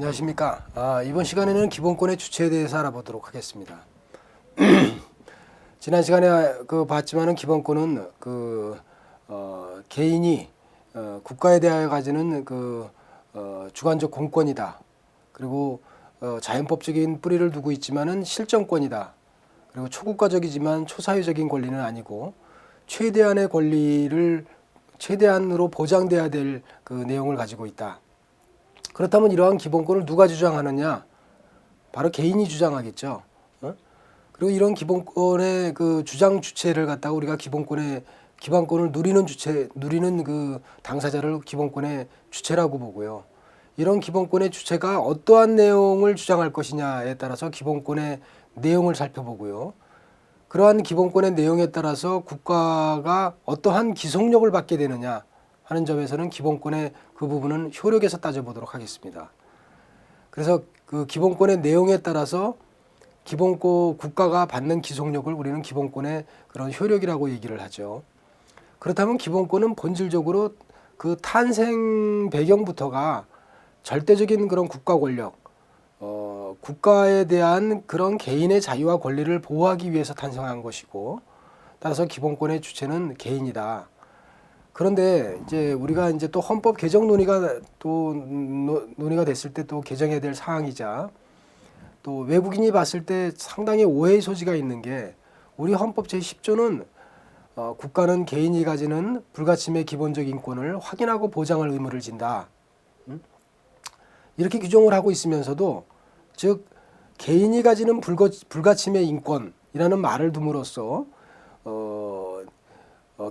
안녕하십니까. 이번 시간에는 기본권의 주체에 대해서 알아보도록 하겠습니다. 지난 시간에 봤지만은 기본권은 개인이 국가에 대하여 가지는 주관적 공권이다. 그리고 자연법적인 뿌리를 두고 있지만은 실정권이다. 그리고 초국가적이지만 초사회적인 권리는 아니고 최대한의 권리를 최대한으로 보장돼야 될 그 내용을 가지고 있다. 그렇다면 이러한 기본권을 누가 주장하느냐? 바로 개인이 주장하겠죠. 그리고 이런 기본권의 그 주장 주체를 갖다가 우리가 기본권을 누리는 그 당사자를 기본권의 주체라고 보고요. 이런 기본권의 주체가 어떠한 내용을 주장할 것이냐에 따라서 기본권의 내용을 살펴보고요. 그러한 기본권의 내용에 따라서 국가가 어떠한 기속력을 받게 되느냐 하는 점에서는 기본권의 그 부분은 효력에서 따져보도록 하겠습니다. 그래서 그 기본권의 내용에 따라서 국가가 받는 기속력을 우리는 기본권의 그런 효력이라고 얘기를 하죠. 그렇다면 기본권은 본질적으로 그 탄생 배경부터가 절대적인 그런 국가 권력, 국가에 대한 그런 개인의 자유와 권리를 보호하기 위해서 탄생한 것이고, 따라서 기본권의 주체는 개인이다. 그런데 이제 우리가 이제 또 헌법 개정 논의가 됐을 때 또 개정해야 될 사항이자 또 외국인이 봤을 때 상당히 오해의 소지가 있는 게 우리 헌법 제10조는 국가는 개인이 가지는 불가침의 기본적 인권을 확인하고 보장할 의무를 진다. 이렇게 규정을 하고 있으면서도 즉 개인이 가지는 불가침의 인권이라는 말을 둠으로써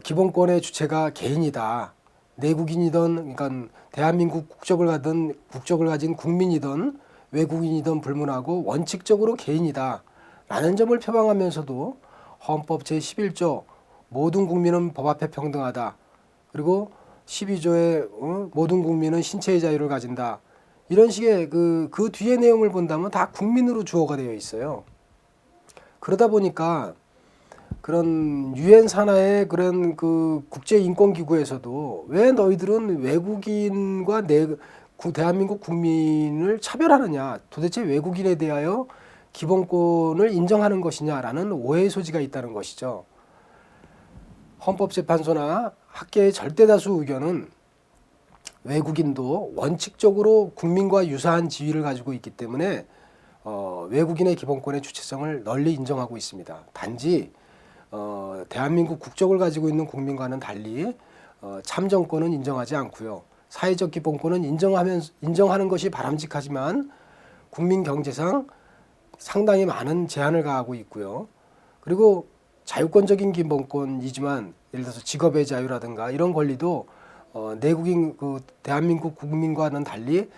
기본권의 주체가 개인이다. 내국인이든 그러니까 대한민국 국적을 가진 국민이든 외국인이든 불문하고 원칙적으로 개인이다. 라는 점을 표방하면서도 헌법 제11조 모든 국민은 법 앞에 평등하다. 그리고 12조에 모든 국민은 신체의 자유를 가진다. 이런 식의 그 뒤의 내용을 본다면 다 국민으로 주어가 되어 있어요. 그러다 보니까 그런 유엔 산하의 그런 그 국제 인권 기구에서도 왜 너희들은 외국인과 대한민국 국민을 차별하느냐? 도대체 외국인에 대하여 기본권을 인정하는 것이냐라는 오해의 소지가 있다는 것이죠. 헌법재판소나 학계의 절대다수 의견은 외국인도 원칙적으로 국민과 유사한 지위를 가지고 있기 때문에 외국인의 기본권의 주체성을 널리 인정하고 있습니다. 단지 대한민국 국적을 가지고 있는 국민과는 달리 참정권은 인정하지 않고요. 사회적 기본권은 인정하는 것이 바람직하지만 국민 경제상 상당히 많은 제한을 가하고 있고요. 그리고 자유권적인 기본권이지만 예를 들어서 직업의 자유라든가 이런 권리도 내국인 대한민국 국민과는 달리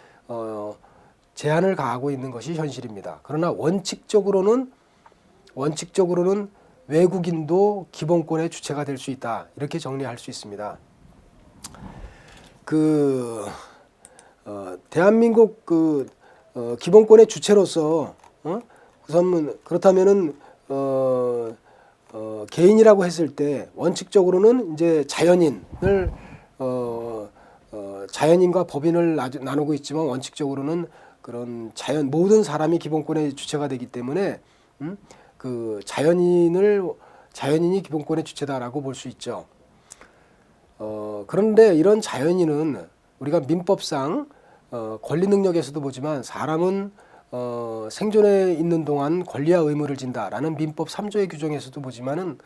제한을 가하고 있는 것이 현실입니다. 그러나 원칙적으로는 외국인도 기본권의 주체가 될 수 있다. 이렇게 정리할 수 있습니다. 대한민국 기본권의 주체로서 우선 그렇다면은 개인이라고 했을 때 원칙적으로는 이제 자연인과 법인을 나누고 있지만 원칙적으로는 그런 모든 사람이 기본권의 주체가 되기 때문에 자연인이 기본권의 주체다라고 볼 수 있죠. 그런데 이런 자연인은 우리가 민법상 권리 능력에서도 보지만 사람은 생존해 있는 동안 권리와 의무를 진다라는 민법 3조의 규정에서도 보지만은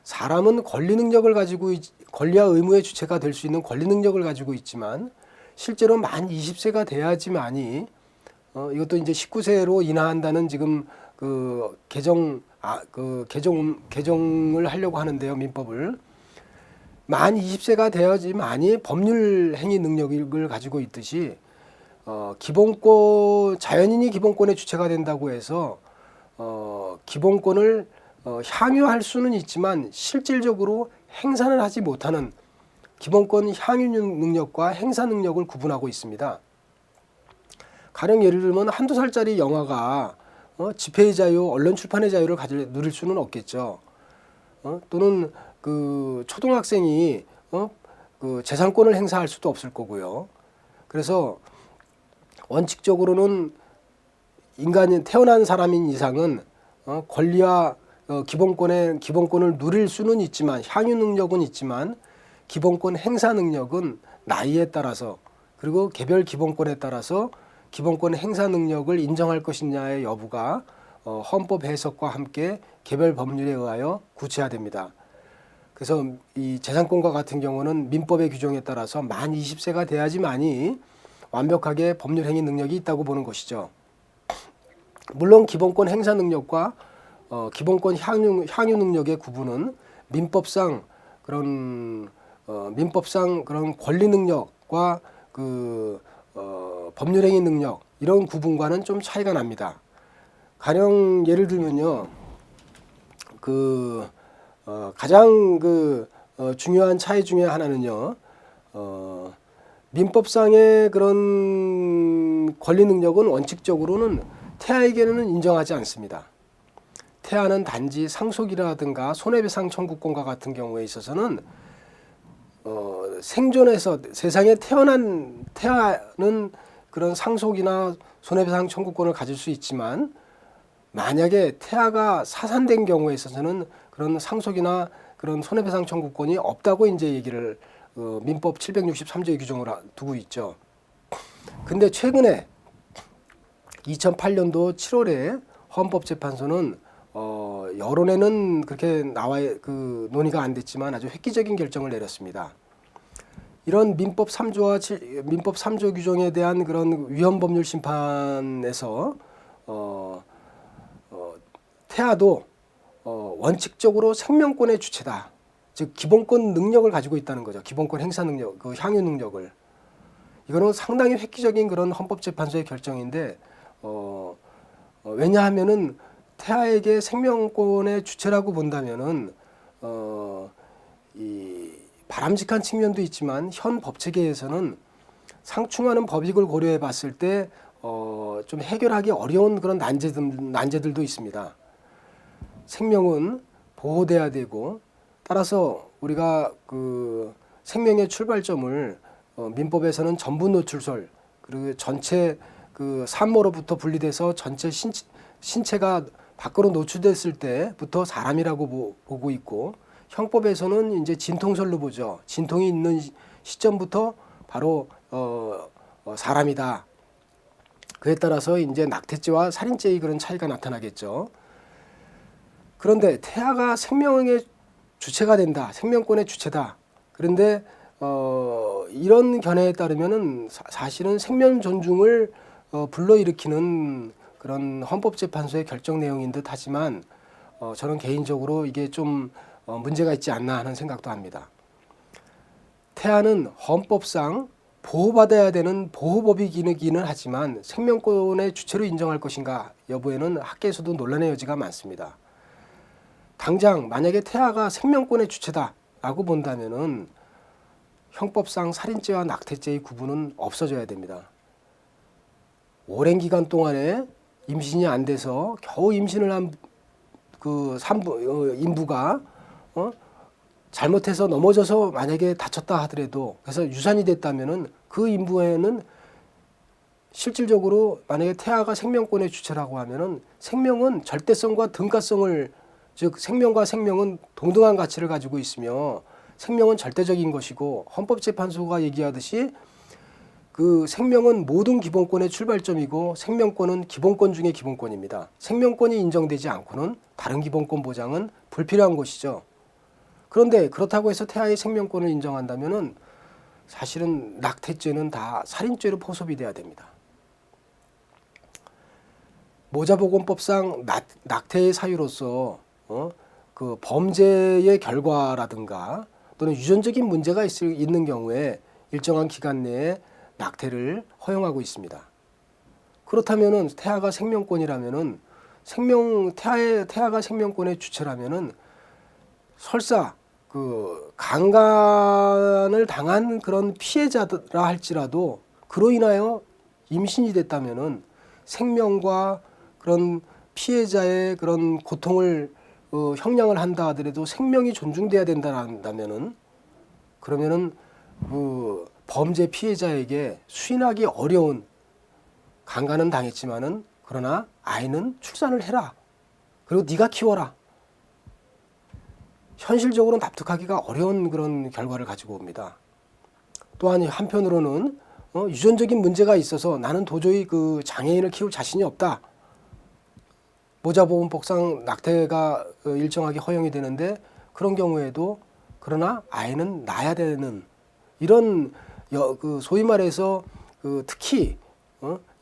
사람은 권리와 의무의 주체가 될 수 있는 권리 능력을 가지고 있지만 실제로 만 20세가 돼야지만이 이것도 이제 19세로 인하한다는 지금 개정을 하려고 하는데요, 민법을. 만 20세가 되어야지만이 법률 행위 능력을 가지고 있듯이 자연인이 기본권의 주체가 된다고 해서 기본권을 향유할 수는 있지만 실질적으로 행사는 하지 못하는 기본권 향유 능력과 행사 능력을 구분하고 있습니다. 가령 예를 들면 한두 살짜리 영아가 집회의 자유, 언론 출판의 자유를 누릴 수는 없겠죠. 또는 그 초등학생이 그 재산권을 행사할 수도 없을 거고요. 그래서 원칙적으로는 인간이 태어난 사람인 이상은 권리와 기본권을 누릴 수는 있지만 향유 능력은 있지만 기본권 행사 능력은 나이에 따라서 그리고 개별 기본권에 따라서 기본권 행사 능력을 인정할 것이냐의 여부가 헌법 해석과 함께 개별 법률에 의하여 구체화됩니다. 그래서 이 재산권과 같은 경우는 민법의 규정에 따라서 만 20세가 돼야지만이 완벽하게 법률 행위 능력이 있다고 보는 것이죠. 물론 기본권 행사 능력과 기본권 향유 능력의 구분은 민법상 그런 권리 능력과 법률 행위 능력 이런 구분과는 좀 차이가 납니다. 가령 예를 들면요, 가장 중요한 차이 중에 하나는요, 민법상의 그런 권리 능력은 원칙적으로는 태아에게는 인정하지 않습니다. 태아는 단지 상속이라든가 손해배상 청구권과 같은 경우에 있어서는 생존해서 세상에 태어난 태아는 그런 상속이나 손해배상 청구권을 가질 수 있지만 만약에 태아가 사산된 경우에 있어서는 그런 상속이나 그런 손해배상 청구권이 없다고 이제 얘기를 민법 763조의 규정을 두고 있죠. 근데 최근에 2008년도 7월에 헌법재판소는 여론에는 그렇게 논의가 안 됐지만 아주 획기적인 결정을 내렸습니다. 이런 민법 3조 규정에 대한 그런 위헌법률 심판에서 태아도 원칙적으로 생명권의 주체다. 즉 기본권 능력을 가지고 있다는 거죠. 기본권 행사 능력, 향유 능력을. 이거는 상당히 획기적인 그런 헌법재판소의 결정인데 왜냐하면은 태아에게 생명권의 주체라고 본다면은 이 바람직한 측면도 있지만 현 법체계에서는 상충하는 법익을 고려해 봤을 때 좀 해결하기 어려운 그런 난제들도 있습니다. 생명은 보호돼야 되고 따라서 우리가 생명의 출발점을 민법에서는 전부 노출설 그리고 전체 산모로부터 분리돼서 전체 신체가 밖으로 노출됐을 때부터 사람이라고 보고 있고 형법에서는 이제 진통설로 보죠. 진통이 있는 시점부터 바로 사람이다. 그에 따라서 이제 낙태죄와 살인죄의 그런 차이가 나타나겠죠. 그런데 태아가 생명의 주체가 된다. 생명권의 주체다. 그런데 이런 견해에 따르면은 사실은 생명 존중을 불러일으키는 그런 헌법재판소의 결정 내용인 듯 하지만 저는 개인적으로 이게 좀 문제가 있지 않나 하는 생각도 합니다. 태아는 헌법상 보호받아야 되는 보호법이기는 하지만 생명권의 주체로 인정할 것인가 여부에는 학계에서도 논란의 여지가 많습니다. 당장 만약에 태아가 생명권의 주체다라고 본다면은 형법상 살인죄와 낙태죄의 구분은 없어져야 됩니다. 오랜 기간 동안에 임신이 안 돼서 겨우 임신을 한 인부가 잘못해서 넘어져서 만약에 다쳤다 하더라도 그래서 유산이 됐다면은 그 인부에는 실질적으로 만약에 태아가 생명권의 주체라고 하면은 생명은 절대성과 등가성을 즉 생명과 생명은 동등한 가치를 가지고 있으며 생명은 절대적인 것이고 헌법재판소가 얘기하듯이 생명은 모든 기본권의 출발점이고 생명권은 기본권 중의 기본권입니다. 생명권이 인정되지 않고는 다른 기본권 보장은 불필요한 것이죠. 그런데 그렇다고 해서 태아의 생명권을 인정한다면은 사실은 낙태죄는 다 살인죄로 포섭이 돼야 됩니다. 모자보건법상 낙태의 사유로서 범죄의 결과라든가 또는 유전적인 문제가 있는 경우에 일정한 기간 내에 낙태를 허용하고 있습니다. 그렇다면은 태아가 생명권이라면은 태아가 생명권의 주체라면은 설사 강간을 당한 그런 피해자라 할지라도 그로 인하여 임신이 됐다면은 생명과 그런 피해자의 그런 고통을 형량을 한다 하더라도 생명이 존중돼야 된다면은 그러면은 범죄 피해자에게 수인하기 어려운 강간은 당했지만은 그러나 아이는 출산을 해라. 그리고 네가 키워라. 현실적으로 납득하기가 어려운 그런 결과를 가지고 옵니다. 또한 한편으로는 유전적인 문제가 있어서 나는 도저히 그 장애인을 키울 자신이 없다. 모자보험법상 낙태가 일정하게 허용이 되는데 그런 경우에도 그러나 아이는 낳아야 되는 이런 그 소위 말해서 그 특히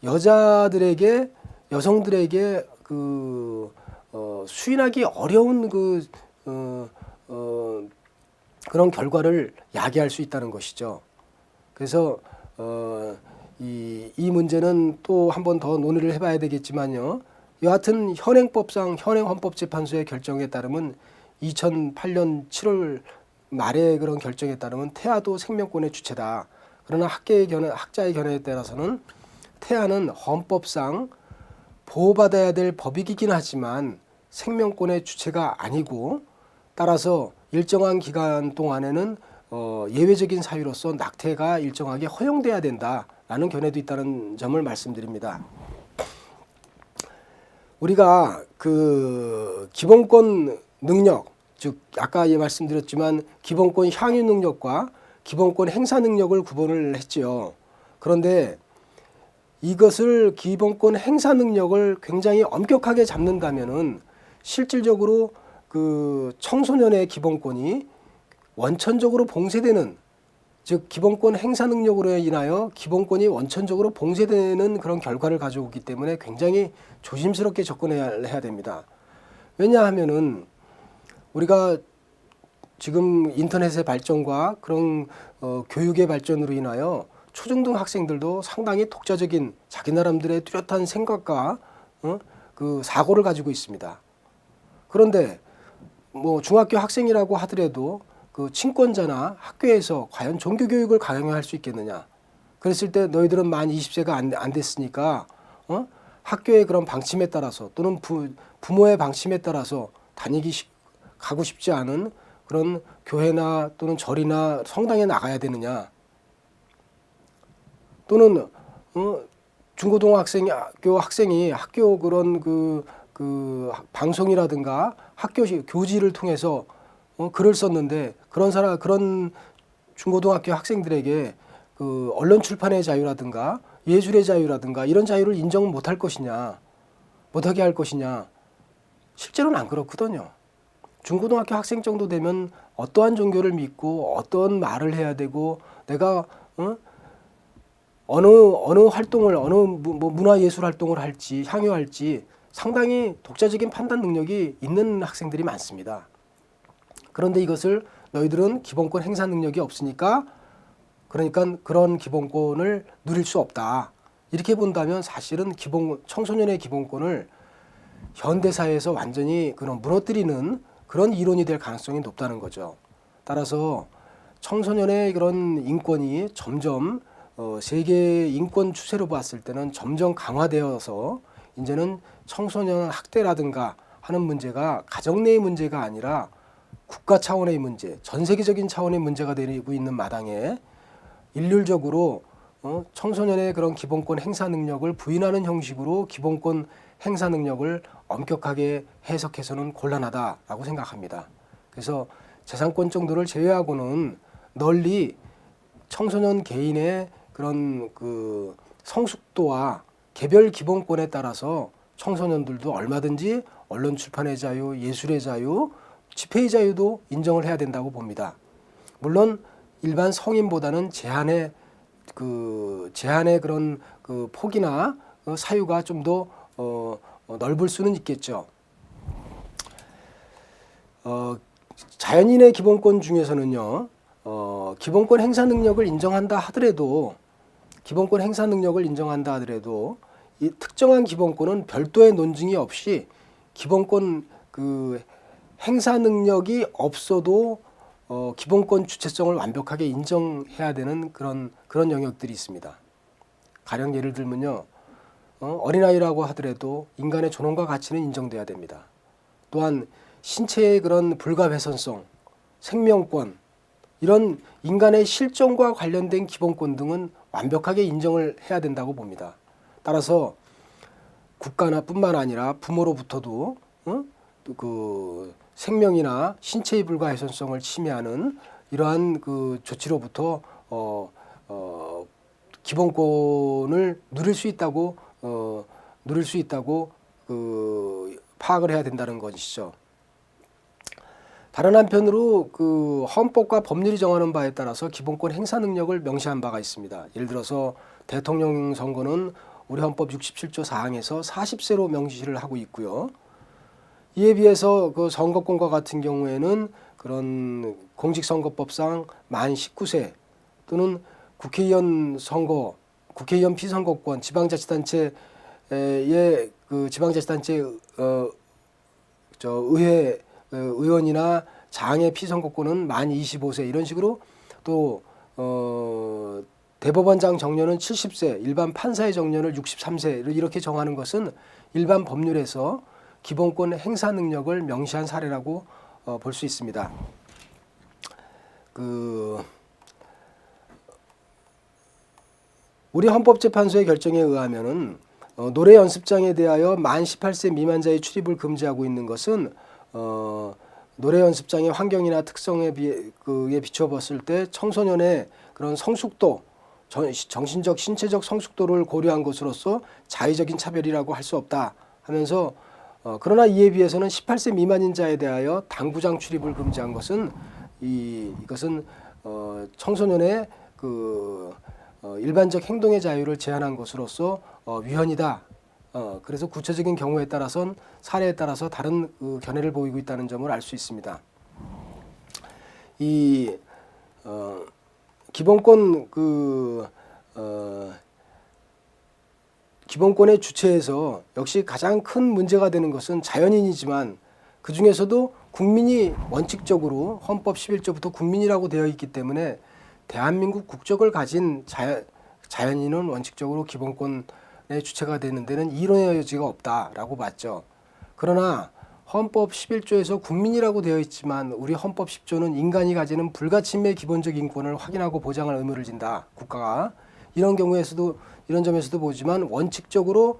여성들에게 수인하기 어려운 그런 결과를 야기할 수 있다는 것이죠. 그래서 이 문제는 또 한 번 더 논의를 해봐야 되겠지만요. 여하튼 현행 헌법재판소의 결정에 따르면 2008년 7월 말의 그런 결정에 따르면 태아도 생명권의 주체다. 그러나 학자의 견해에 따라서는 태아는 헌법상 보호받아야 될 법이긴 하지만 생명권의 주체가 아니고 따라서 일정한 기간 동안에는 예외적인 사유로서 낙태가 일정하게 허용돼야 된다라는 견해도 있다는 점을 말씀드립니다. 우리가 그 기본권 능력, 즉 아까 말씀드렸지만 기본권 향유 능력과 기본권 행사 능력을 구분을 했지요. 그런데 이것을 기본권 행사 능력을 굉장히 엄격하게 잡는다면은 실질적으로 그 청소년의 기본권이 원천적으로 봉쇄되는, 즉 기본권 행사 능력으로 인하여 기본권이 원천적으로 봉쇄되는 그런 결과를 가져오기 때문에 굉장히 조심스럽게 접근해야 됩니다. 왜냐하면은 우리가 지금 인터넷의 발전과 그런 교육의 발전으로 인하여 초중등 학생들도 상당히 독자적인 자기 나름대로의 뚜렷한 생각과 그 사고를 가지고 있습니다. 그런데 뭐 중학교 학생이라고 하더라도 그 친권자나 학교에서 과연 종교교육을 강요할 수 있겠느냐. 그랬을 때 너희들은 만 20세가 안 됐으니까 학교의 그런 방침에 따라서 또는 부모의 방침에 따라서 가고 싶지 않은 그런 교회나 또는 절이나 성당에 나가야 되느냐. 또는 중고등학교 학생이 학교 그런 그 방송이라든가 학교 교지를 통해서 글을 썼는데 그런 중고등학교 학생들에게 그 언론 출판의 자유라든가 예술의 자유라든가 이런 자유를 인정 못할 것이냐, 못하게 할 것이냐. 실제로는 안 그렇거든요. 중고등학교 학생 정도 되면 어떠한 종교를 믿고 어떤 말을 해야 되고 내가 어느 활동을 문화예술 활동을 할지 향유할지 상당히 독자적인 판단 능력이 있는 학생들이 많습니다. 그런데 이것을 너희들은 기본권 행사 능력이 없으니까 그러니까 그런 기본권을 누릴 수 없다. 이렇게 본다면 사실은 청소년의 기본권을 현대사회에서 완전히 그런 무너뜨리는 그런 이론이 될 가능성이 높다는 거죠. 따라서 청소년의 그런 인권이 점점 세계 인권 추세로 봤을 때는 점점 강화되어서 이제는 청소년 학대라든가 하는 문제가 가정 내의 문제가 아니라 국가 차원의 문제, 전 세계적인 차원의 문제가 되고 있는 마당에 일률적으로 청소년의 그런 기본권 행사 능력을 부인하는 형식으로 기본권 행사 능력을 엄격하게 해석해서는 곤란하다라고 생각합니다. 그래서 재산권 정도를 제외하고는 널리 청소년 개인의 그런 그 성숙도와 개별 기본권에 따라서 청소년들도 얼마든지 언론 출판의 자유, 예술의 자유, 집회의 자유도 인정을 해야 된다고 봅니다. 물론 일반 성인보다는 제한의 그런 그 폭이나 사유가 좀 더 넓을 수는 있겠죠. 자연인의 기본권 중에서는요, 기본권 행사 능력을 인정한다 하더라도 이 특정한 기본권은 별도의 논증이 없이 기본권 그 행사 능력이 없어도 기본권 주체성을 완벽하게 인정해야 되는 그런 영역들이 있습니다. 가령 예를 들면요, 어린아이라고 하더라도 인간의 존엄과 가치는 인정돼야 됩니다. 또한 신체의 그런 불가훼손성, 생명권, 이런 인간의 실존과 관련된 기본권 등은 완벽하게 인정을 해야 된다고 봅니다. 따라서 국가나 뿐만 아니라 부모로부터도 그 생명이나 신체의 불가훼손성을 침해하는 이러한 그 조치로부터 기본권을 누릴 수 있다고 그 파악을 해야 된다는 것이죠. 다른 한편으로 그 헌법과 법률이 정하는 바에 따라서 기본권 행사 능력을 명시한 바가 있습니다. 예를 들어서 대통령 선거는 우리 헌법 67조 4항에서 40세로 명시를 하고 있고요. 이에 비해서 그 선거권과 같은 경우에는 그런 공직선거법상 만 19세 또는 국회의원 선거, 국회의원 피선거권, 지방자치단체의 그 지방자치단체 의회 의원이나 장의 피선거권은 만 25세 이런 식으로 또 대법원장 정년은 70세, 일반 판사의 정년을 63세 이렇게 정하는 것은 일반 법률에서 기본권 행사 능력을 명시한 사례라고 볼 수 있습니다. 우리 헌법재판소의 결정에 의하면은 노래 연습장에 대하여 만 18세 미만자의 출입을 금지하고 있는 것은 노래 연습장의 환경이나 특성에 비춰봤을 때 청소년의 그런 성숙도, 정신적, 신체적 성숙도를 고려한 것으로서 자의적인 차별이라고 할 수 없다 하면서 그러나 이에 비해서는 18세 미만인 자에 대하여 당구장 출입을 금지한 것은 이것은 청소년의 그 일반적 행동의 자유를 제한한 것으로서 위헌이다. 그래서 구체적인 경우에 따라서는 사례에 따라서 다른 그 견해를 보이고 있다는 점을 알 수 있습니다. 이 기본권 기본권의 주체에서 역시 가장 큰 문제가 되는 것은 자연인이지만 그 중에서도 국민이 원칙적으로 헌법 11조부터 국민이라고 되어 있기 때문에 대한민국 국적을 가진 자연인은 원칙적으로 기본권의 주체가 되는 데는 이론의 여지가 없다라고 봤죠. 그러나 헌법 11조에서 국민이라고 되어 있지만 우리 헌법 10조는 인간이 가지는 불가침의 기본적 인권을 확인하고 보장할 의무를 진다. 국가가 이런 경우에서도 이런 점에서도 보지만 원칙적으로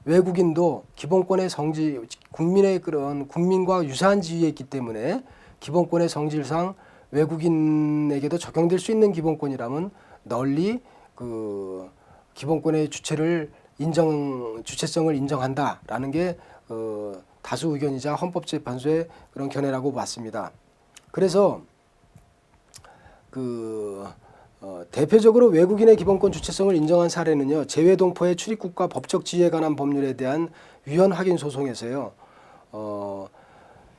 외국인도 기본권의 성질, 국민의 그런 국민과 유사한 지위에 있기 때문에 기본권의 성질상 외국인에게도 적용될 수 있는 기본권이라면 널리 그 기본권의 주체성을 인정한다라는 게 다수 의견이자 헌법재판소의 그런 견해라고 봤습니다. 그래서 대표적으로 외국인의 기본권 주체성을 인정한 사례는요, 재외동포의 출입국과 법적 지위에 관한 법률에 대한 위헌 확인 소송에서요,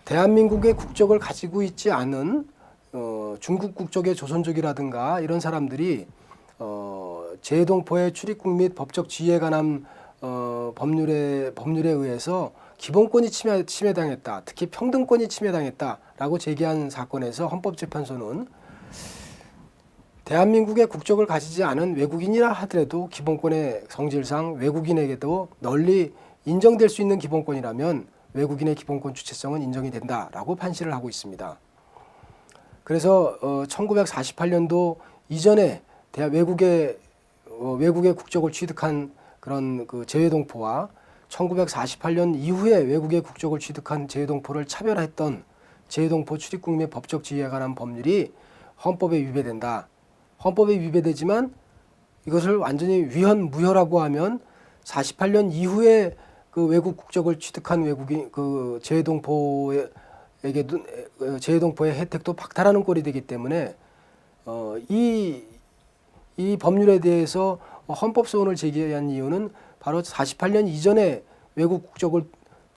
대한민국의 국적을 가지고 있지 않은 중국 국적의 조선족이라든가 이런 사람들이 재외동포의 출입국 및 법적 지위에 관한 법률에 의해서 기본권이 침해당했다, 특히 평등권이 침해당했다라고 제기한 사건에서 헌법재판소는 대한민국의 국적을 가지지 않은 외국인이라 하더라도 기본권의 성질상 외국인에게도 널리 인정될 수 있는 기본권이라면 외국인의 기본권 주체성은 인정이 된다라고 판시를 하고 있습니다. 그래서 1948년도 이전에 외국의 국적을 취득한 그런 그 재외동포와 1948년 이후에 외국의 국적을 취득한 재외동포를 차별했던 재외동포 출입국 및 법적 지위에 관한 법률이 헌법에 위배된다. 헌법에 위배되지만 이것을 완전히 위헌 무효라고 하면 48년 이후에 그 외국 국적을 취득한 외국인 그 재외동포의 혜택도 박탈하는 꼴이 되기 때문에 이 법률에 대해서 헌법소원을 제기한 이유는 바로 48년 이전에 외국 국적을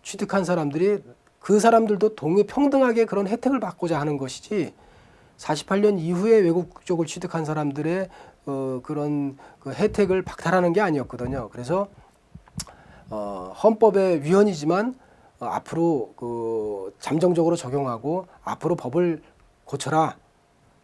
취득한 사람들이 그 사람들도 평등하게 그런 혜택을 받고자 하는 것이지 48년 이후에 외국 국적을 취득한 사람들의 그런 그 혜택을 박탈하는 게 아니었거든요. 그래서 헌법의 위헌이지만 앞으로 그 잠정적으로 적용하고 앞으로 법을 고쳐라,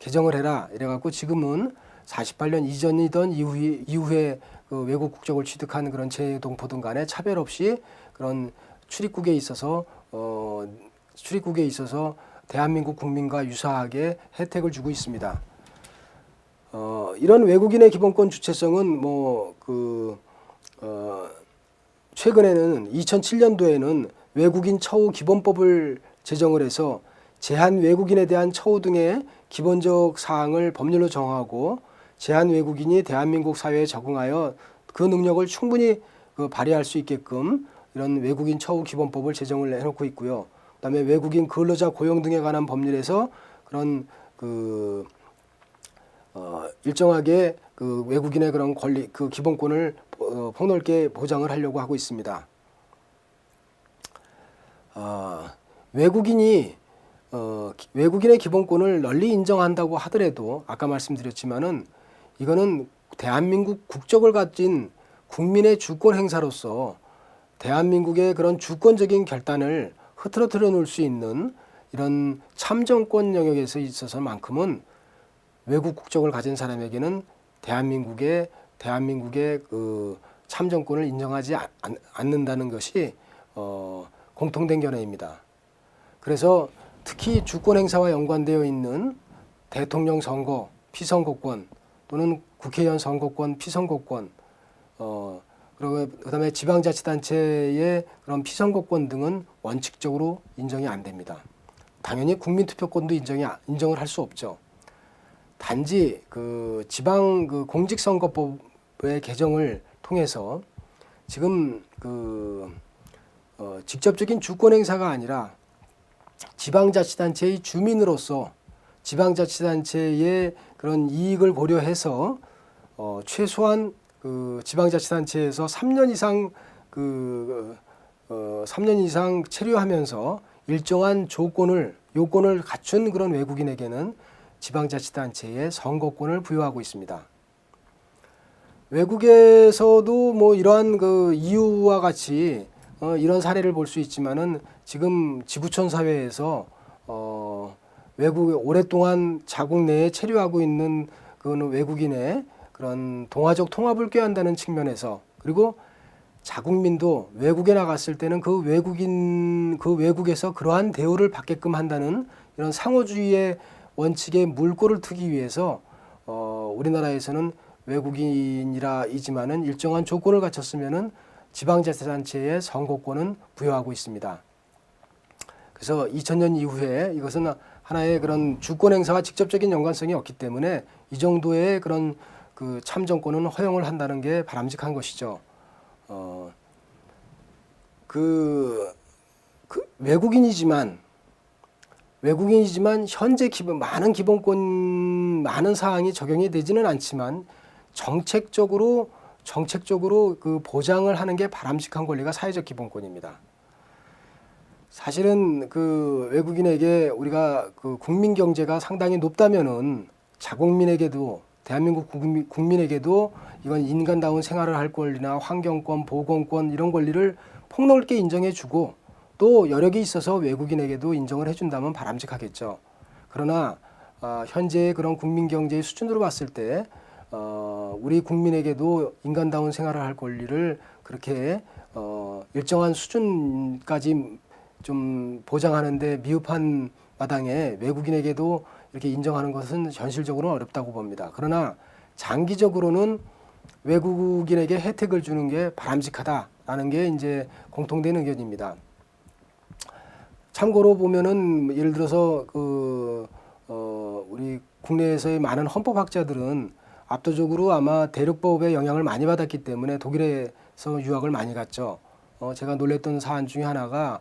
개정을 해라 이래갖고 지금은 48년 이전이던 이후에 그 외국 국적을 취득한 그런 재외동포든 간에 차별 없이 그런 출입국에 있어서 대한민국 국민과 유사하게 혜택을 주고 있습니다. 이런 외국인의 기본권 주체성은 최근에는 2007년도에는 외국인 처우 기본법을 제정을 해서 제한 외국인에 대한 처우 등의 기본적 사항을 법률로 정하고 제한 외국인이 대한민국 사회에 적응하여 그 능력을 충분히 발휘할 수 있게끔 이런 외국인 처우 기본법을 제정을 해놓고 있고요. 그다음에 외국인 근로자 고용 등에 관한 법률에서 그런 일정하게 그 외국인의 그런 권리, 그 기본권을 폭넓게 보장을 하려고 하고 있습니다. 외국인의 기본권을 널리 인정한다고 하더라도 아까 말씀드렸지만은 이거는 대한민국 국적을 가진 국민의 주권 행사로서 대한민국의 그런 주권적인 결단을 흐트러뜨려 놓을 수 있는 이런 참정권 영역에서 있어서만큼은 외국 국적을 가진 사람에게는 대한민국의 그 참정권을 인정하지 않는다는 것이 공통된 견해입니다. 그래서 특히 주권 행사와 연관되어 있는 대통령 선거 피선거권 또는 국회의원 선거권 피선거권 그리고 그다음에 지방자치단체의 그런 피선거권 등은 원칙적으로 인정이 안 됩니다. 당연히 국민투표권도 인정을 할 수 없죠. 단지 그 지방 그 공직선거법의 개정을 통해서 지금 직접적인 주권 행사가 아니라 지방자치단체의 주민으로서 지방자치단체의 그런 이익을 고려해서 최소한 그 지방자치단체에서 3년 이상 3년 이상 체류하면서 일정한 요건을 갖춘 그런 외국인에게는 지방자치단체의 선거권을 부여하고 있습니다. 외국에서도 뭐 이러한 그 이유와 같이 이런 사례를 볼 수 있지만은 지금 지구촌 사회에서 외국에 오랫동안 자국 내에 체류하고 있는 그 외국인의 그런 동아적 통합을 꾀한다는 측면에서 그리고 자국민도 외국에 나갔을 때는 그 외국에서 그러한 대우를 받게끔 한다는 이런 상호주의의 원칙에 물꼬를 트기 위해서 우리나라에서는 외국인이라이지만은 일정한 조건을 갖췄으면은 지방자치단체의 선거권은 부여하고 있습니다. 그래서 2000년 이후에 이것은 하나의 그런 주권 행사와 직접적인 연관성이 없기 때문에 이 정도의 그런 그 참정권은 허용을 한다는 게 바람직한 것이죠. 외국인이지만 현재 많은 기본권 많은 사항이 적용이 되지는 않지만 정책적으로 그 보장을 하는 게 바람직한 권리가 사회적 기본권입니다. 사실은 그 외국인에게 우리가 그 국민 경제가 상당히 높다면은 자국민에게도 대한민국 국민에게도 이건 인간다운 생활을 할 권리나 환경권, 보건권 이런 권리를 폭넓게 인정해주고 또 여력이 있어서 외국인에게도 인정을 해준다면 바람직하겠죠. 그러나 현재의 그런 국민 경제의 수준으로 봤을 때 우리 국민에게도 인간다운 생활을 할 권리를 그렇게 일정한 수준까지 좀 보장하는데 미흡한 마당에 외국인에게도 이렇게 인정하는 것은 현실적으로 어렵다고 봅니다. 그러나 장기적으로는 외국인에게 혜택을 주는 게 바람직하다라는 게 이제 공통된 의견입니다. 참고로 보면은 예를 들어서 우리 국내에서의 많은 헌법학자들은 압도적으로 아마 대륙법의 영향을 많이 받았기 때문에 독일에서 유학을 많이 갔죠. 제가 놀랬던 사안 중에 하나가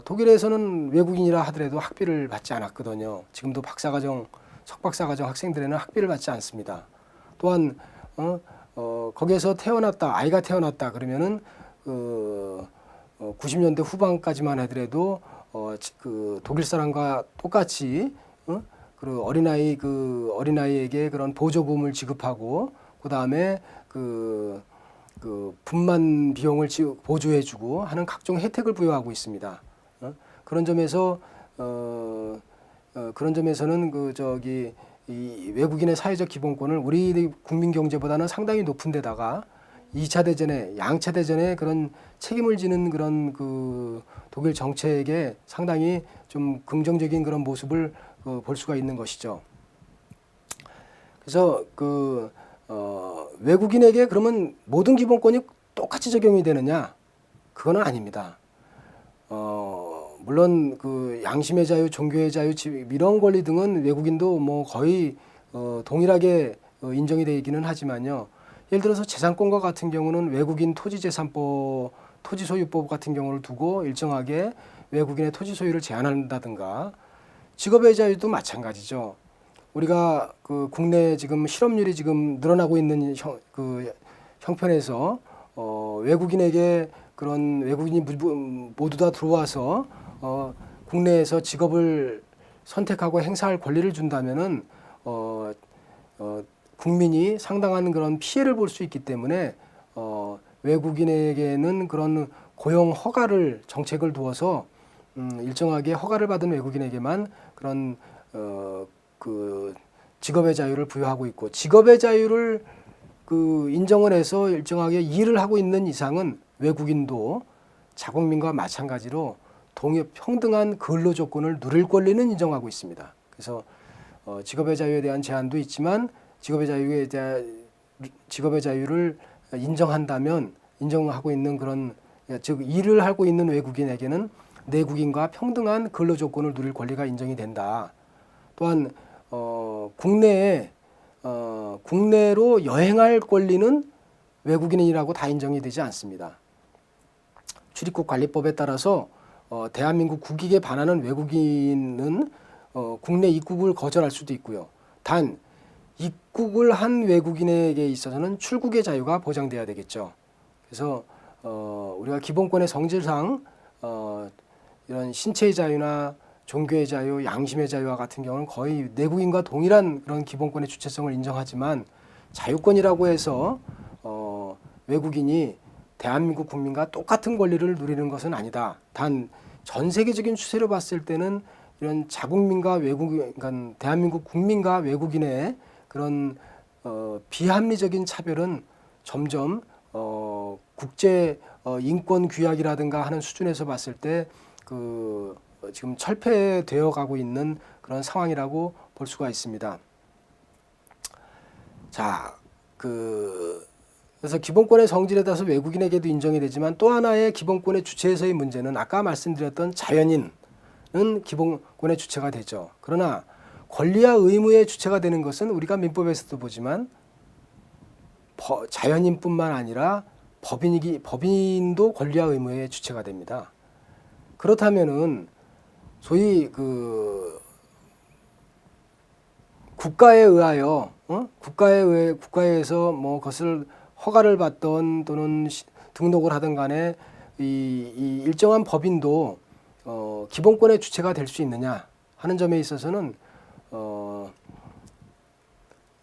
독일에서는 외국인이라 하더라도 학비를 받지 않았거든요. 지금도 박사과정, 석박사과정 학생들에는 학비를 받지 않습니다. 또한 거기에서 아이가 태어났다 그러면은 90년대 후반까지만 하더라도 그 독일 사람과 똑같이 그 어린아이에게 그런 보조금을 지급하고 그다음에 그 분만 비용을 보조해주고 하는 각종 혜택을 부여하고 있습니다. 그런 점에서는 이 외국인의 사회적 기본권을 우리 국민 경제보다는 상당히 높은 데다가 2차 대전에 양차 대전에 그런 책임을 지는 그런 그 독일 정책에 상당히 좀 긍정적인 그런 모습을 볼 수가 있는 것이죠. 그래서 외국인에게 그러면 모든 기본권이 똑같이 적용이 되느냐? 그거는 아닙니다. 물론 그 양심의 자유, 종교의 자유, 이런 권리 등은 외국인도 뭐 거의 동일하게 인정이 되기는 하지만요. 예를 들어서 재산권과 같은 경우는 외국인 토지재산법, 토지소유법 같은 경우를 두고 일정하게 외국인의 토지 소유를 제한한다든가, 직업의 자유도 마찬가지죠. 우리가 그 국내 지금 실업률이 지금 늘어나고 있는 그 형편에서 외국인에게 그런 외국인이 모두 다 들어와서 국내에서 직업을 선택하고 행사할 권리를 준다면은 국민이 상당한 그런 피해를 볼 수 있기 때문에 외국인에게는 그런 고용 허가를 정책을 두어서 일정하게 허가를 받은 외국인에게만 그런 그 직업의 자유를 부여하고 있고, 직업의 자유를 그 인정을 해서 일정하게 일을 하고 있는 이상은 외국인도 자국민과 마찬가지로 평등한 근로 조건을 누릴 권리는 인정하고 있습니다. 그래서 직업의 자유에 대한 제한도 있지만 직업의 자유를 인정한다면, 인정하고 있는 그런, 즉 일을 하고 있는 외국인에게는 내국인과 평등한 근로 조건을 누릴 권리가 인정이 된다. 또한 국내로 여행할 권리는 외국인이라고 다 인정이 되지 않습니다. 출입국 관리법에 따라서 대한민국 국익에 반하는 외국인은 국내 입국을 거절할 수도 있고요. 단 입국을 한 외국인에게 있어서는 출국의 자유가 보장돼야 되겠죠. 그래서 우리가 기본권의 성질상 이런 신체의 자유나 종교의 자유, 양심의 자유와 같은 경우는 거의 내국인과 동일한 그런 기본권의 주체성을 인정하지만, 자유권이라고 해서 외국인이 대한민국 국민과 똑같은 권리를 누리는 것은 아니다. 단 전 세계적인 추세로 봤을 때는 이런 자국민과 외국인, 그러니까 대한민국 국민과 외국인의 그런 비합리적인 차별은 점점 국제 인권 규약이라든가 하는 수준에서 봤을 때 그 지금 철폐되어 가고 있는 그런 상황이라고 볼 수가 있습니다. 자, 그래서 기본권의 성질에 따라서 외국인에게도 인정이 되지만, 또 하나의 기본권의 주체에서의 문제는 아까 말씀드렸던 자연인은 기본권의 주체가 되죠. 그러나 권리와 의무의 주체가 되는 것은 우리가 민법에서도 보지만 자연인뿐만 아니라 법인도 권리와 의무의 주체가 됩니다. 그렇다면은 소위 그 국가에 의하여 국가에서 뭐 그것을 허가를 받던 또는 등록을 하든 간에 이 일정한 법인도 기본권의 주체가 될 수 있느냐 하는 점에 있어서는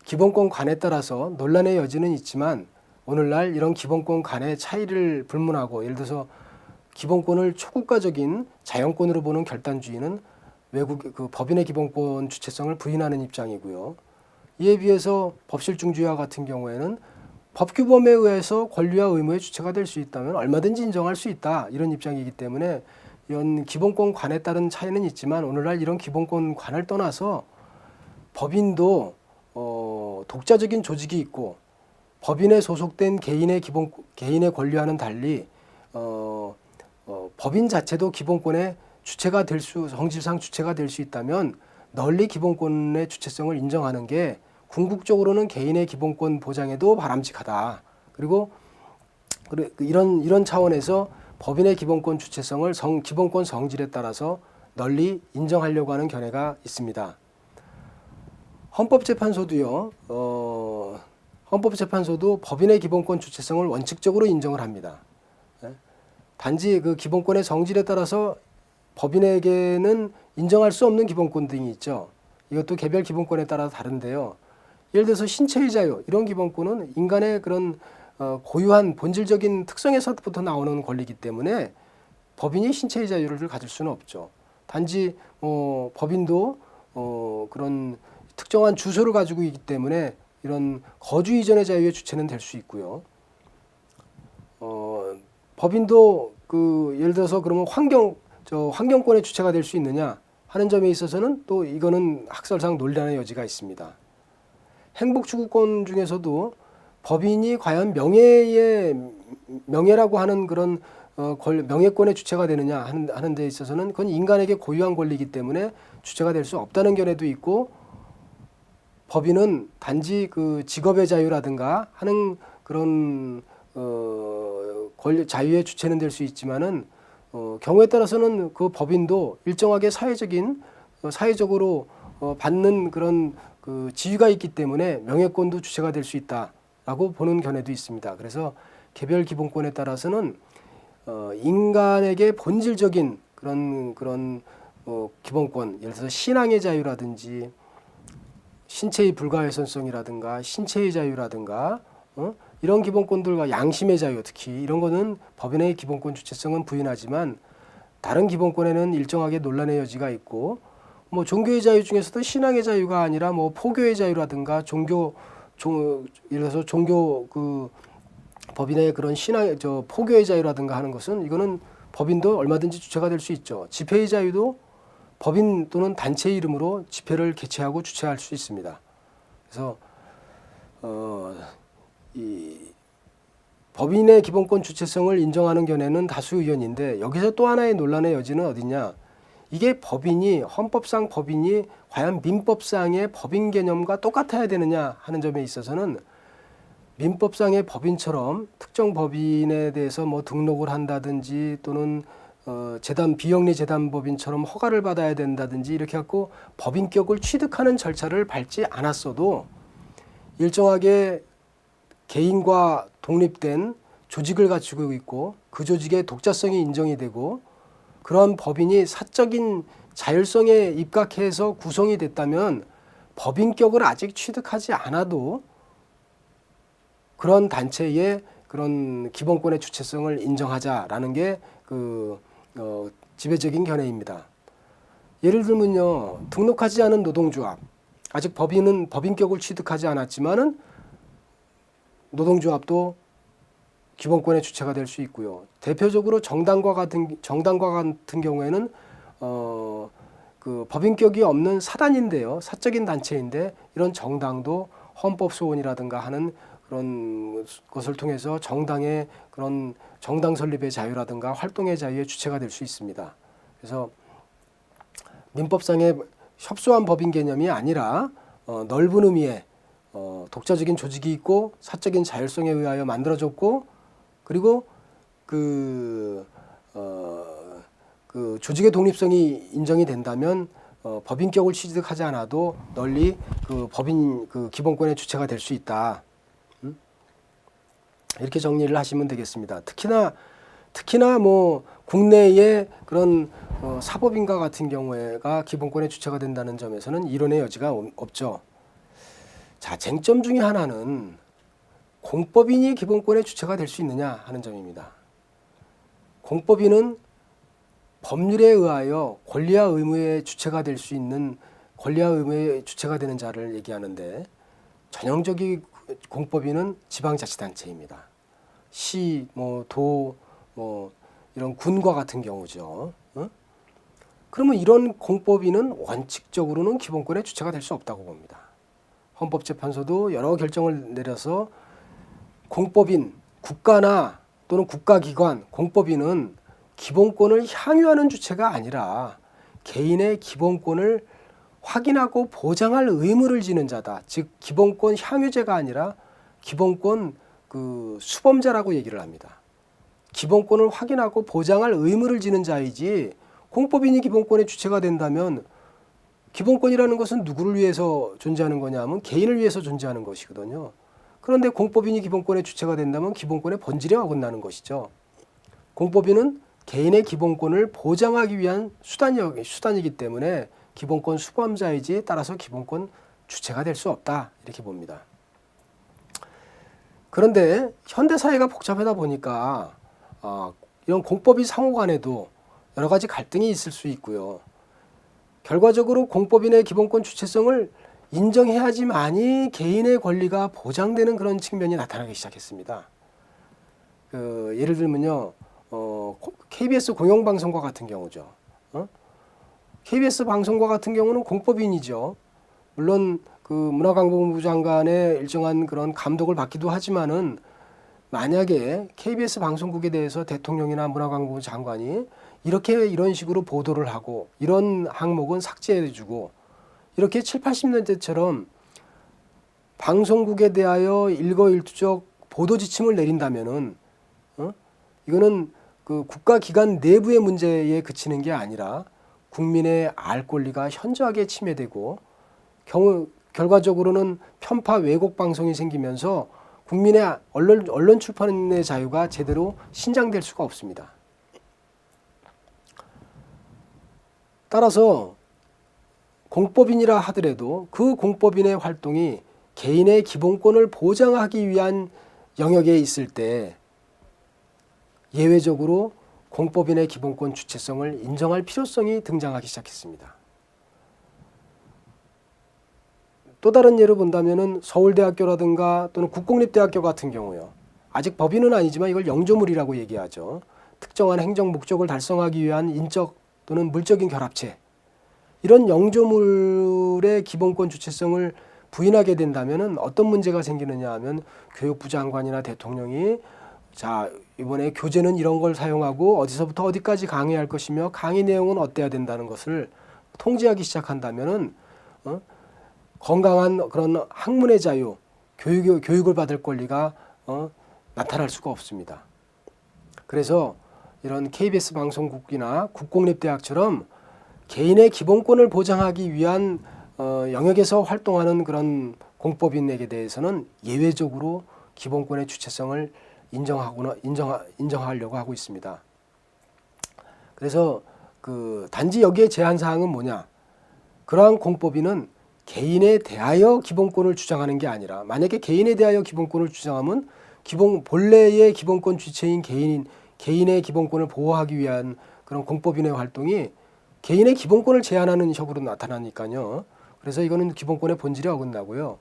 기본권 관에 따라서 논란의 여지는 있지만, 오늘날 이런 기본권 간의 차이를 불문하고, 예를 들어서 기본권을 초국가적인 자연권으로 보는 결단주의는 법인의 기본권 주체성을 부인하는 입장이고요. 이에 비해서 법실중주의와 같은 경우에는 법규범에 의해서 권리와 의무의 주체가 될 수 있다면 얼마든지 인정할 수 있다, 이런 입장이기 때문에 이런 기본권 관에 따른 차이는 있지만, 오늘날 이런 기본권 관을 떠나서 법인도 독자적인 조직이 있고 법인에 소속된 개인의 권리와는 달리 법인 자체도 기본권의 성질상 주체가 될 수 있다면 널리 기본권의 주체성을 인정하는 게 궁극적으로는 개인의 기본권 보장에도 바람직하다. 그리고 이런 차원에서 법인의 기본권 주체성을 기본권 성질에 따라서 널리 인정하려고 하는 견해가 있습니다. 헌법재판소도 법인의 기본권 주체성을 원칙적으로 인정을 합니다. 단지 그 기본권의 성질에 따라서 법인에게는 인정할 수 없는 기본권 등이 있죠. 이것도 개별 기본권에 따라 다른데요. 예를 들어서 신체의 자유, 이런 기본권은 인간의 그런 고유한 본질적인 특성에서부터 나오는 권리이기 때문에 법인이 신체의 자유를 가질 수는 없죠. 단지 법인도 그런 특정한 주소를 가지고 있기 때문에 이런 거주 이전의 자유의 주체는 될 수 있고요. 법인도 예를 들어서 그러면 환경권의 주체가 될 수 있느냐 하는 점에 있어서는 또 이거는 학설상 논란의 여지가 있습니다. 행복추구권 중에서도 법인이 과연 명예라고 하는 그런 명예권의 주체가 되느냐 하는 데 있어서는 그건 인간에게 고유한 권리이기 때문에 주체가 될 수 없다는 견해도 있고, 법인은 단지 그 직업의 자유라든가 하는 그런 권리 자유의 주체는 될 수 있지만은 경우에 따라서는 그 법인도 일정하게 사회적으로 받는 그런 그 지위가 있기 때문에 명예권도 주체가 될 수 있다라고 보는 견해도 있습니다. 그래서 개별 기본권에 따라서는 인간에게 본질적인 그런 기본권, 예를 들어서 신앙의 자유라든지 신체의 불가훼손성이라든가 신체의 자유라든가 이런 기본권들과 양심의 자유, 특히 이런 거는 법인의 기본권 주체성은 부인하지만 다른 기본권에는 일정하게 논란의 여지가 있고, 뭐 종교의 자유 중에서도 신앙의 자유가 아니라 뭐 포교의 자유라든가 예를 들어서 종교 그 법인의 그런 포교의 자유라든가 하는 것은 이거는 법인도 얼마든지 주체가 될 수 있죠. 집회의 자유도 법인 또는 단체의 이름으로 집회를 개최하고 주최할 수 있습니다. 그래서 이 법인의 기본권 주체성을 인정하는 견해는 다수 의견인데, 여기서 또 하나의 논란의 여지는 어디냐? 이게 헌법상 법인이 과연 민법상의 법인 개념과 똑같아야 되느냐 하는 점에 있어서는, 민법상의 법인처럼 특정 법인에 대해서 뭐 등록을 한다든지 또는 비영리 재단법인처럼 허가를 받아야 된다든지 이렇게 갖고 법인격을 취득하는 절차를 밟지 않았어도 일정하게 개인과 독립된 조직을 갖추고 있고 그 조직의 독자성이 인정이 되고 그런 법인이 사적인 자율성에 입각해서 구성이 됐다면 법인격을 아직 취득하지 않아도 그런 단체의 그런 기본권의 주체성을 인정하자라는 게 지배적인 견해입니다. 예를 들면요, 등록하지 않은 노동조합, 아직 법인은 법인격을 취득하지 않았지만은 노동조합도 기본권의 주체가 될 수 있고요. 대표적으로 정당과 같은 경우에는 그 법인격이 없는 사단인데요, 사적인 단체인데 이런 정당도 헌법 소원이라든가 하는 그런 것을 통해서 정당의 그런 정당 설립의 자유라든가 활동의 자유의 주체가 될 수 있습니다. 그래서 민법상의 협소한 법인 개념이 아니라 넓은 의미의 독자적인 조직이 있고 사적인 자율성에 의하여 만들어졌고, 그리고 그 조직의 독립성이 인정이 된다면 법인격을 취득하지 않아도 널리 그 법인 기본권의 주체가 될 수 있다. 이렇게 정리를 하시면 되겠습니다. 특히나 뭐 국내의 그런 사법인과 같은 경우에가 기본권의 주체가 된다는 점에서는 이론의 여지가 없죠. 자, 쟁점 중에 하나는 공법인이 기본권의 주체가 될 수 있느냐 하는 점입니다. 공법인은 법률에 의하여 권리와 의무의 주체가 될 수 있는 권리와 의무의 주체가 되는 자를 얘기하는데, 전형적인 공법인은 지방자치단체입니다. 시, 도, 이런 군과 같은 경우죠. 그러면 이런 공법인은 원칙적으로는 기본권의 주체가 될 수 없다고 봅니다. 헌법재판소도 여러 결정을 내려서 공법인, 국가나 또는 국가기관, 공법인은 기본권을 향유하는 주체가 아니라 개인의 기본권을 확인하고 보장할 의무를 지는 자다. 즉 기본권 향유제가 아니라 기본권 수범자라고 얘기를 합니다. 기본권을 확인하고 보장할 의무를 지는 자이지, 공법인이 기본권의 주체가 된다면 기본권이라는 것은 누구를 위해서 존재하는 거냐 하면 개인을 위해서 존재하는 것이거든요. 그런데 공법인이 기본권의 주체가 된다면 기본권의 본질에 어긋나는 것이죠. 공법인은 개인의 기본권을 보장하기 위한 수단이기 때문에 기본권 수범자이지 따라서 기본권 주체가 될 수 없다, 이렇게 봅니다. 그런데 현대사회가 복잡하다 보니까 이런 공법인 상호 간에도 여러 가지 갈등이 있을 수 있고요. 결과적으로 공법인의 기본권 주체성을 인정해야지만이 개인의 권리가 보장되는 그런 측면이 나타나기 시작했습니다. 예를 들면요, KBS 공영방송과 같은 경우죠. KBS 방송과 같은 경우는 공법인이죠. 물론 그 문화관광부 장관의 일정한 그런 감독을 받기도 하지만은 만약에 KBS 방송국에 대해서 대통령이나 문화관광부 장관이 이런 식으로 보도를 하고 이런 항목은 삭제해주고 이렇게 7, 80년대처럼 방송국에 대하여 일거일투족 보도 지침을 내린다면은 이거는 그 국가기관 내부의 문제에 그치는 게 아니라 국민의 알 권리가 현저하게 침해되고 결과적으로는 편파 왜곡 방송이 생기면서 국민의 언론 출판의 자유가 제대로 신장될 수가 없습니다. 따라서 공법인이라 하더라도 그 공법인의 활동이 개인의 기본권을 보장하기 위한 영역에 있을 때 예외적으로 공법인의 기본권 주체성을 인정할 필요성이 등장하기 시작했습니다. 또 다른 예를 본다면은 서울대학교라든가 또는 국공립대학교 같은 경우요. 아직 법인은 아니지만 이걸 영조물이라고 얘기하죠. 특정한 행정 목적을 달성하기 위한 인적 또는 물적인 결합체. 이런 영조물의 기본권 주체성을 부인하게 된다면은 어떤 문제가 생기느냐 하면 교육부 장관이나 대통령이 자, 이번에 교재는 이런 걸 사용하고 어디서부터 어디까지 강의할 것이며 강의 내용은 어때야 된다는 것을 통제하기 시작한다면은 건강한 그런 학문의 자유, 교육을 받을 권리가 나타날 수가 없습니다. 그래서 이런 KBS 방송국이나 국공립대학처럼 개인의 기본권을 보장하기 위한 영역에서 활동하는 그런 공법인에게 대해서는 예외적으로 기본권의 주체성을 인정하려고 하고 있습니다. 그래서 그 단지 여기에 제한 사항은 뭐냐? 그러한 공법인은 개인에 대하여 기본권을 주장하는 게 아니라 만약에 개인에 대하여 기본권을 주장하면 본래의 기본권 주체인 개인의 기본권을 보호하기 위한 그런 공법인의 활동이 개인의 기본권을 제한하는 혁으로 나타나니까요. 그래서 이거는 기본권의 본질에 어긋나고요.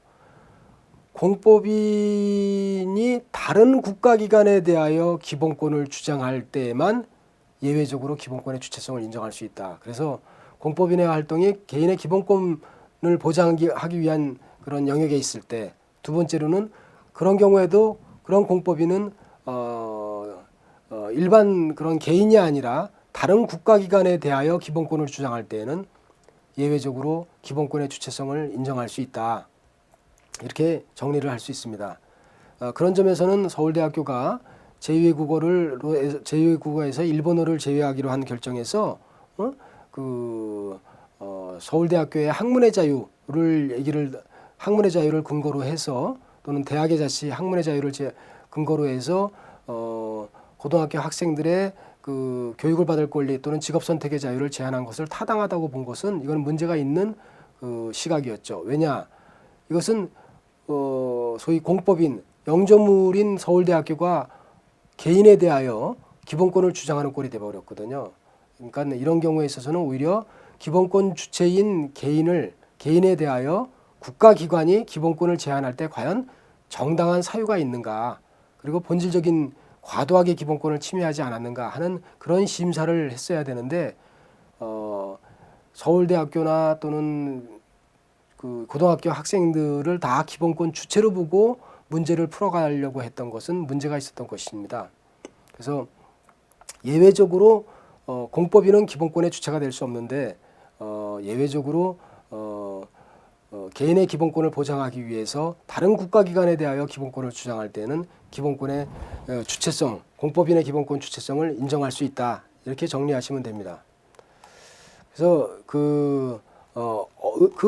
공법인이 다른 국가기관에 대하여 기본권을 주장할 때에만 예외적으로 기본권의 주체성을 인정할 수 있다. 그래서 공법인의 활동이 개인의 기본권을 보장하기 위한 그런 영역에 있을 때, 두 번째로는 그런 경우에도 그런 공법인은 일반 그런 개인이 아니라 다른 국가기관에 대하여 기본권을 주장할 때에는 예외적으로 기본권의 주체성을 인정할 수 있다. 이렇게 정리를 할 수 있습니다. 그런 점에서는 서울대학교가 제2외 국어에서 일본어를 제외하기로 한 결정에서 서울대학교의 학문의 자유를 근거로 해서 또는 대학의 자치 학문의 자유를 근거로 해서 고등학교 학생들의 그 교육을 받을 권리 또는 직업 선택의 자유를 제한한 것을 타당하다고 본 것은 이건 문제가 있는 그 시각이었죠. 왜냐? 이것은 소위 공법인 영조물인 서울대학교가 개인에 대하여 기본권을 주장하는 꼴이 돼버렸거든요. 그러니까 이런 경우에 있어서는 오히려 기본권 주체인 개인에 대하여 국가기관이 기본권을 제한할 때 과연 정당한 사유가 있는가, 그리고 본질적인 과도하게 기본권을 침해하지 않았는가 하는 그런 심사를 했어야 되는데 서울대학교나 또는 그 고등학교 학생들을 다 기본권 주체로 보고 문제를 풀어가려고 했던 것은 문제가 있었던 것입니다. 그래서 예외적으로 공법인은 기본권의 주체가 될 수 없는데 예외적으로 개인의 기본권을 보장하기 위해서 다른 국가기관에 대하여 기본권을 주장할 때는 기본권의 주체성, 공법인의 기본권 주체성을 인정할 수 있다. 이렇게 정리하시면 됩니다. 그래서 그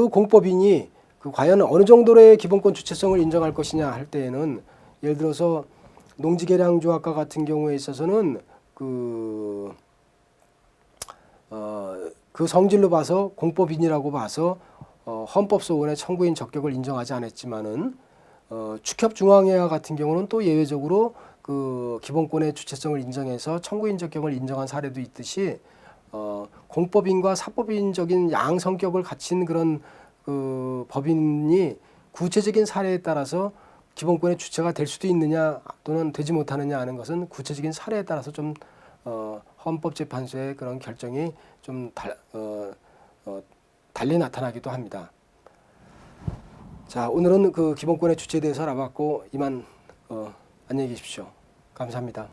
공법인이 과연 어느 정도의 기본권 주체성을 인정할 것이냐 할 때에는 예를 들어서 농지개량조합과 같은 경우에 있어서는 그 성질로 봐서 공법인이라고 봐서 헌법소원의 청구인 적격을 인정하지 않았지만은 축협중앙회와 같은 경우는 또 예외적으로 그 기본권의 주체성을 인정해서 청구인 적격을 인정한 사례도 있듯이 공법인과 사법인적인 양성격을 갖춘 그런 그 법인이 구체적인 사례에 따라서 기본권의 주체가 될 수도 있느냐 또는 되지 못하느냐 하는 것은 구체적인 사례에 따라서 좀 헌법재판소의 그런 결정이 좀 달리 나타나기도 합니다. 자, 오늘은 그 기본권의 주체에 대해서 알아봤고 이만 안녕히 계십시오. 감사합니다.